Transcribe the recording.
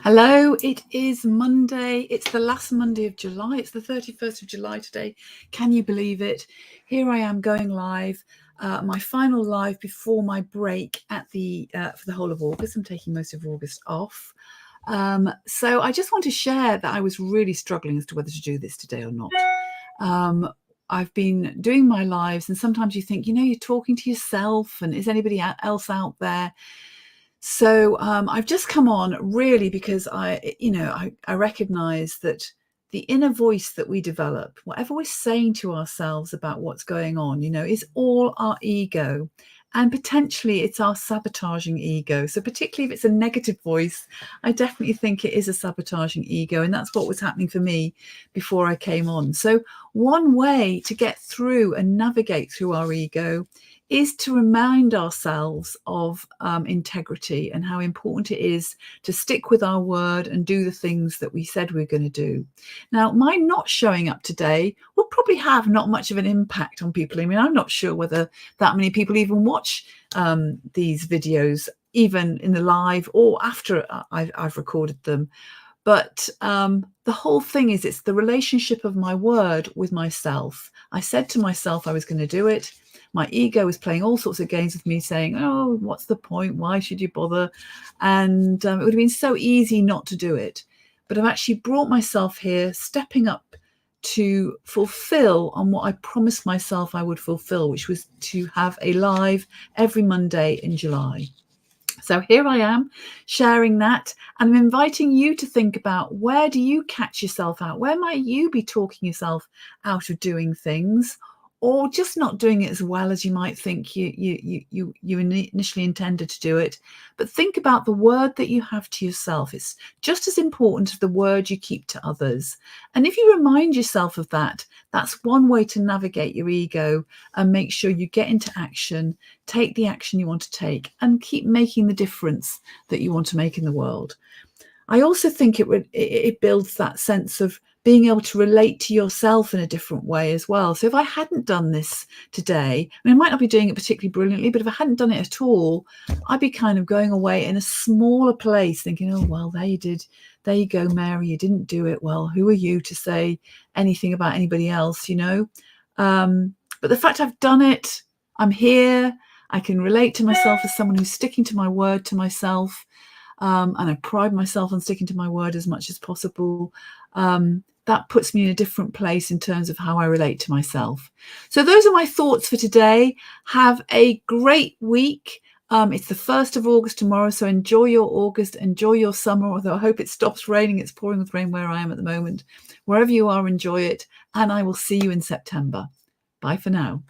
Hello, it is Monday. It's the last Monday of July. It's the 31st of July today. Can you believe it? Here I am going live, my final live before my break at for the whole of August. I'm taking most of August off. So I just want to share that I was really struggling as to whether to do this today or not. I've been doing my lives, and sometimes you think, you're talking to yourself, and is anybody else out there? So I've just come on really because I recognize that the inner voice that we develop, whatever we're saying to ourselves about what's going on, is all our ego. And potentially it's our sabotaging ego. So particularly if it's a negative voice, I definitely think it is a sabotaging ego. And that's what was happening for me before I came on. So one way to get through and navigate through our ego is to remind ourselves of integrity and how important it is to stick with our word and do the things that we said we were going to do. Now, my not showing up today will probably have not much of an impact on people. I mean, I'm not sure whether that many people even watch these videos, even in the live or after I've recorded them. But the whole thing is it's the relationship of my word with myself. I said to myself I was going to do it. My ego was playing all sorts of games with me saying, oh, what's the point? Why should you bother? And it would have been so easy not to do it. But I've actually brought myself here, stepping up to fulfill on what I promised myself I would fulfill, which was to have a live every Monday in July. So here I am sharing that, and I'm inviting you to think about, where do you catch yourself out? Where might you be talking yourself out of doing things, or just not doing it as well as you might think you initially intended to do it? But think about the word that you have to yourself. It's just as important as the word you keep to others. And if you remind yourself of that, that's one way to navigate your ego and make sure you get into action, take the action you want to take, and keep making the difference that you want to make in the world. I also think it builds that sense of being able to relate to yourself in a different way as well. So if I hadn't done this today, I might not be doing it particularly brilliantly, but if I hadn't done it at all, I'd be kind of going away in a smaller place thinking, oh, well, there you did. There you go, Mary, you didn't do it. Well, who are you to say anything about anybody else, But the fact I've done it, I'm here, I can relate to myself as someone who's sticking to my word to myself. And I pride myself on sticking to my word as much as possible. That puts me in a different place in terms of how I relate to myself. So those are my thoughts for today. Have a great week. It's the 1st of August tomorrow, so enjoy your August, enjoy your summer, although I hope it stops raining. It's pouring with rain where I am at the moment. Wherever you are, enjoy it, and I will see you in September. Bye for now.